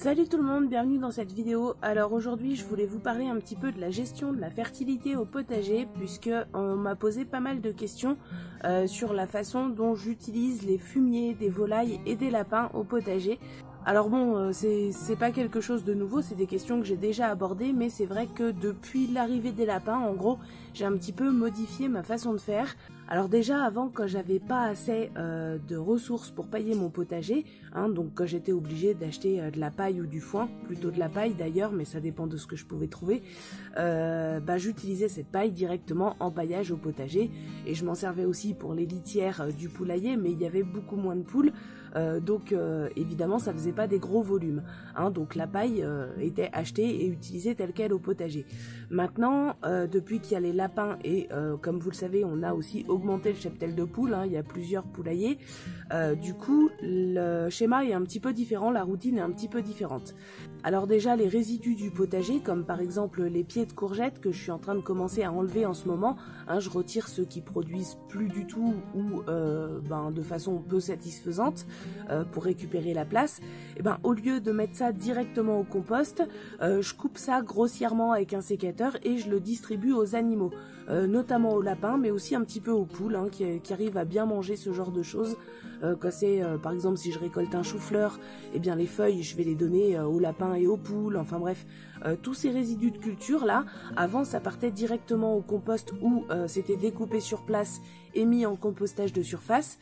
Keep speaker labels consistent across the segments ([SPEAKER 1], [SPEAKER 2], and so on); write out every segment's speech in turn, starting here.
[SPEAKER 1] Salut tout le monde, bienvenue dans cette vidéo. Alors aujourd'hui je voulais vous parler un petit peu de la gestion de la fertilité au potager, puisque on m'a posé pas mal de questions sur la façon dont j'utilise les fumiers des volailles et des lapins au potager. Alors bon, c'est pas quelque chose de nouveau, c'est des questions que j'ai déjà abordées, mais c'est vrai que depuis l'arrivée des lapins, en gros, j'ai un petit peu modifié ma façon de faire. Alors déjà avant, quand j'avais pas assez de ressources pour pailler mon potager, donc quand j'étais obligée d'acheter de la paille ou du foin, plutôt de la paille d'ailleurs, mais ça dépend de ce que je pouvais trouver, j'utilisais cette paille directement en paillage au potager, et je m'en servais aussi pour les litières du poulailler, mais il y avait beaucoup moins de poules, donc évidemment ça faisait pas des gros volumes, donc la paille était achetée et utilisée telle quelle au potager. Maintenant, depuis qu'il y a les lapins et comme vous le savez, on a aussi augmenté le cheptel de poules, il y a plusieurs poulaillers, du coup le schéma est un petit peu différent, la routine est un petit peu différente. Alors déjà les résidus du potager, comme par exemple les pieds de courgettes que je suis en train de commencer à enlever en ce moment, je retire ceux qui produisent plus du tout ou de façon peu satisfaisante pour récupérer la place, et au lieu de mettre ça directement au compost, je coupe ça grossièrement avec un sécateur et je le distribue aux animaux, notamment aux lapins, mais aussi un petit peu aux poules qui arrivent à bien manger ce genre de choses. Quand c'est par exemple si je récolte un chou-fleur, les feuilles je vais les donner aux lapins et aux poules, enfin bref, tous ces résidus de culture là, avant ça partait directement au compost où c'était découpé sur place et mis en compostage de surface.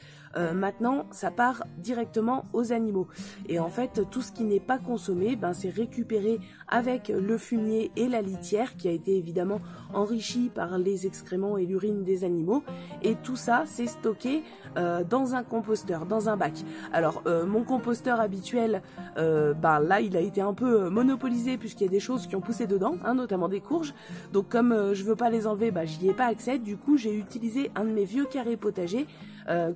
[SPEAKER 1] Maintenant ça part directement aux animaux, et en fait tout ce qui n'est pas consommé, c'est récupéré avec le fumier et la litière qui a été évidemment enrichi par les excréments et l'urine des animaux, et tout ça c'est stocké dans un composteur, dans un bac. Alors mon composteur habituel, là il a été un peu monopolisé puisqu'il y a des choses qui ont poussé dedans, notamment des courges, donc comme je veux pas les enlever, j'y ai pas accès. Du coup j'ai utilisé un de mes vieux carrés potagers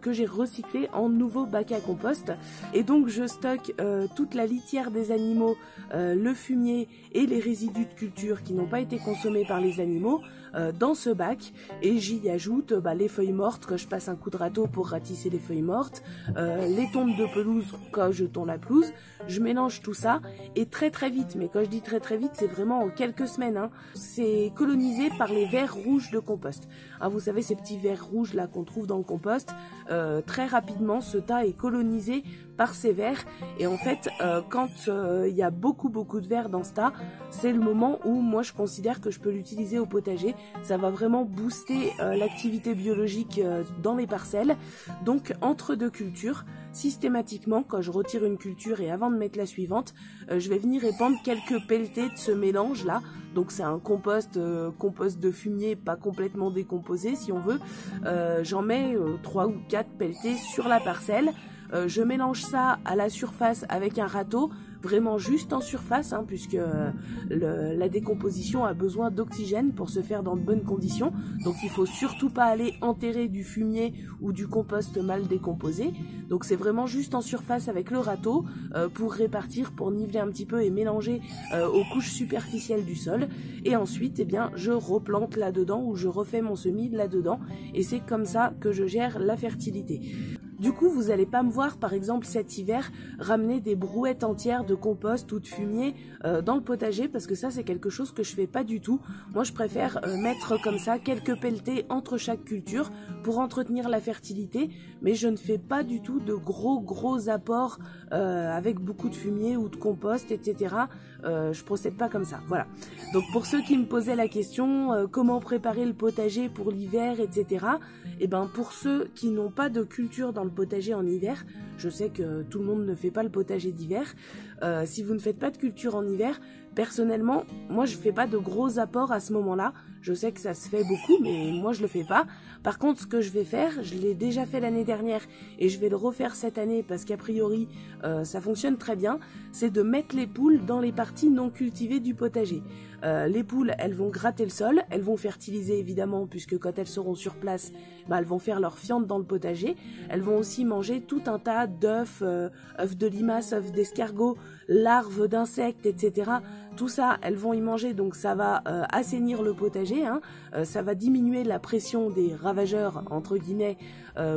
[SPEAKER 1] que j'ai recyclé en nouveau bac à compost, et donc je stocke toute la litière des animaux, le fumier et les résidus de culture qui n'ont pas été consommés par les animaux dans ce bac, et j'y ajoute les feuilles mortes quand je passe un coup de râteau pour ratisser les feuilles mortes, les tontes de pelouse quand je tonds la pelouse. Je mélange tout ça et très vite, mais quand je dis très vite, c'est vraiment en quelques semaines, c'est colonisé par les vers rouges de compost. Vous savez, ces petits vers rouges là qu'on trouve dans le compost, très rapidement ce tas est colonisé par ces vers, et en fait quand il y a beaucoup de vers dans ce tas, c'est le moment où moi je considère que je peux l'utiliser au potager. Ça va vraiment booster l'activité biologique dans les parcelles. Donc entre deux cultures, systématiquement quand je retire une culture et avant de mettre la suivante, je vais venir épandre quelques pelletées de ce mélange là. Donc c'est un compost de fumier pas complètement décomposé si on veut. J'en mets 3 ou 4 pelletées sur la parcelle. Je mélange ça à la surface avec un râteau, vraiment juste en surface, puisque la décomposition a besoin d'oxygène pour se faire dans de bonnes conditions. Donc il faut surtout pas aller enterrer du fumier ou du compost mal décomposé. Donc c'est vraiment juste en surface avec le râteau pour répartir, pour niveler un petit peu et mélanger aux couches superficielles du sol. Et ensuite, je replante là-dedans, ou je refais mon semis là-dedans, et c'est comme ça que je gère la fertilité. Du coup, vous n'allez pas me voir, par exemple, cet hiver, ramener des brouettes entières de compost ou de fumier dans le potager, parce que ça, c'est quelque chose que je fais pas du tout. Moi, je préfère mettre comme ça quelques pelletées entre chaque culture pour entretenir la fertilité, mais je ne fais pas du tout de gros apports avec beaucoup de fumier ou de compost, etc. Je procède pas comme ça, voilà. Donc pour ceux qui me posaient la question, comment préparer le potager pour l'hiver, etc. Pour ceux qui n'ont pas de culture dans le potager en hiver, je sais que tout le monde ne fait pas le potager d'hiver, si vous ne faites pas de culture en hiver, personnellement, moi je fais pas de gros apports à ce moment-là. Je sais que ça se fait beaucoup, mais moi je le fais pas. Par contre, ce que je vais faire, je l'ai déjà fait l'année dernière et je vais le refaire cette année parce qu'a priori ça fonctionne très bien, c'est de mettre les poules dans les parties non cultivées du potager. Les poules, elles vont gratter le sol, elles vont fertiliser évidemment, puisque quand elles seront sur place, elles vont faire leur fiente dans le potager. Elles vont aussi manger tout un tas d'œufs, œufs de limaces, œufs d'escargot, larves d'insectes, etc. Tout ça, elles vont y manger, donc ça va assainir le potager, ça va diminuer la pression des ravageurs, entre guillemets,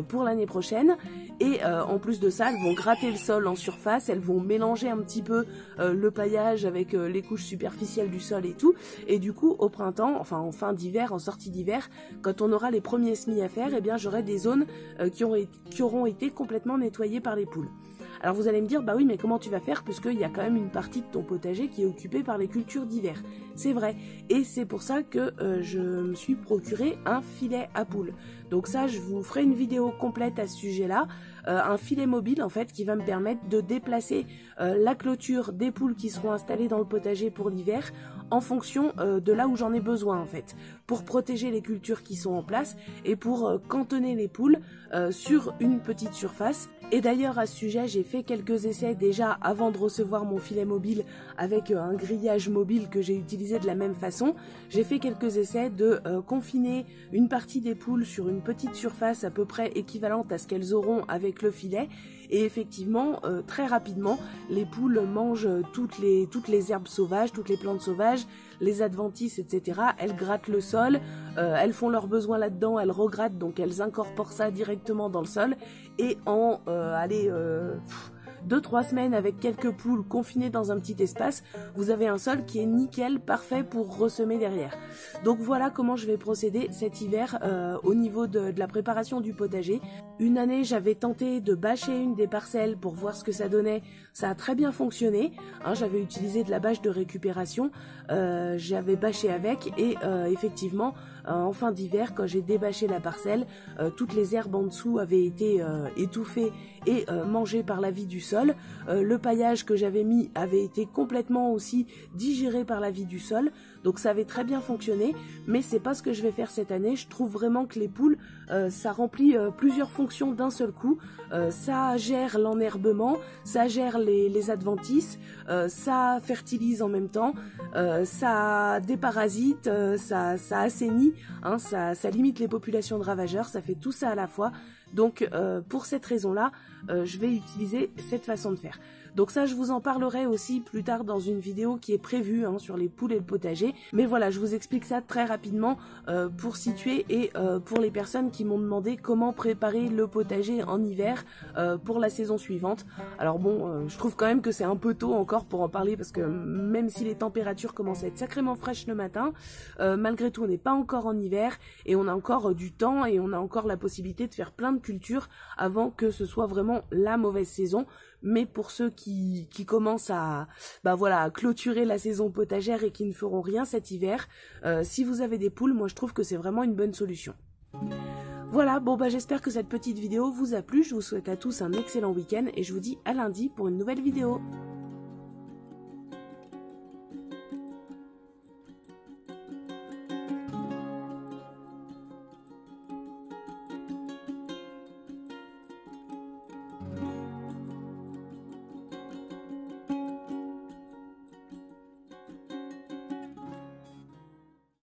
[SPEAKER 1] pour l'année prochaine. Et en plus de ça, elles vont gratter le sol en surface, elles vont mélanger un petit peu le paillage avec les couches superficielles du sol et tout. Et du coup, au printemps, enfin en fin d'hiver, en sortie d'hiver, quand on aura les premiers semis à faire, eh bien j'aurai des zones qui auront été complètement nettoyées par les poules. Alors vous allez me dire, bah oui, mais comment tu vas faire puisqu'il y a quand même une partie de ton potager qui est occupée par les cultures d'hiver. C'est vrai, et c'est pour ça que je me suis procuré un filet à poules. Donc ça, je vous ferai une vidéo complète à ce sujet-là, un filet mobile en fait qui va me permettre de déplacer la clôture des poules qui seront installées dans le potager pour l'hiver en fonction de là où j'en ai besoin en fait, pour protéger les cultures qui sont en place et pour cantonner les poules sur une petite surface. Et d'ailleurs à ce sujet, j'ai fait quelques essais déjà avant de recevoir mon filet mobile avec un grillage mobile que j'ai utilisé de la même façon. J'ai fait quelques essais de confiner une partie des poules sur une petite surface à peu près équivalente à ce qu'elles auront avec le filet. Et effectivement, très rapidement, les poules mangent toutes les herbes sauvages, toutes les plantes sauvages, les adventices, etc. Elles grattent le sol, elles font leurs besoins là-dedans, elles regrattent, donc elles incorporent ça directement dans le sol. Et en 2-3 semaines avec quelques poules confinées dans un petit espace, vous avez un sol qui est nickel, parfait pour ressemer derrière. Donc voilà comment je vais procéder cet hiver au niveau de la préparation du potager. Une année, j'avais tenté de bâcher une des parcelles pour voir ce que ça donnait. Ça a très bien fonctionné. Hein, j'avais utilisé de la bâche de récupération. J'avais bâché avec et effectivement, en fin d'hiver, quand j'ai débâché la parcelle, toutes les herbes en dessous avaient été étouffées et mangées par la vie du sol. Le paillage que j'avais mis avait été complètement aussi digéré par la vie du sol. Donc ça avait très bien fonctionné, mais c'est pas ce que je vais faire cette année. Je trouve vraiment que les poules, ça remplit plusieurs fonctions d'un seul coup. Ça gère l'enherbement, ça gère les adventices, ça fertilise en même temps, ça déparasite, ça assainit, hein, ça limite les populations de ravageurs, ça fait tout ça à la fois. Donc pour cette raison-là, je vais utiliser cette façon de faire. Donc ça, je vous en parlerai aussi plus tard dans une vidéo qui est prévue hein, sur les poules et le potager. Mais voilà, je vous explique ça très rapidement pour situer et pour les personnes qui m'ont demandé comment préparer le potager en hiver pour la saison suivante. Alors bon, je trouve quand même que c'est un peu tôt encore pour en parler parce que même si les températures commencent à être sacrément fraîches le matin, malgré tout, on n'est pas encore en hiver et on a encore du temps et on a encore la possibilité de faire plein de cultures avant que ce soit vraiment la mauvaise saison. Mais pour ceux qui commencent à clôturer la saison potagère et qui ne feront rien cet hiver, si vous avez des poules, moi je trouve que c'est vraiment une bonne solution. Voilà, bon bah j'espère que cette petite vidéo vous a plu, je vous souhaite à tous un excellent week-end et je vous dis à lundi pour une nouvelle vidéo.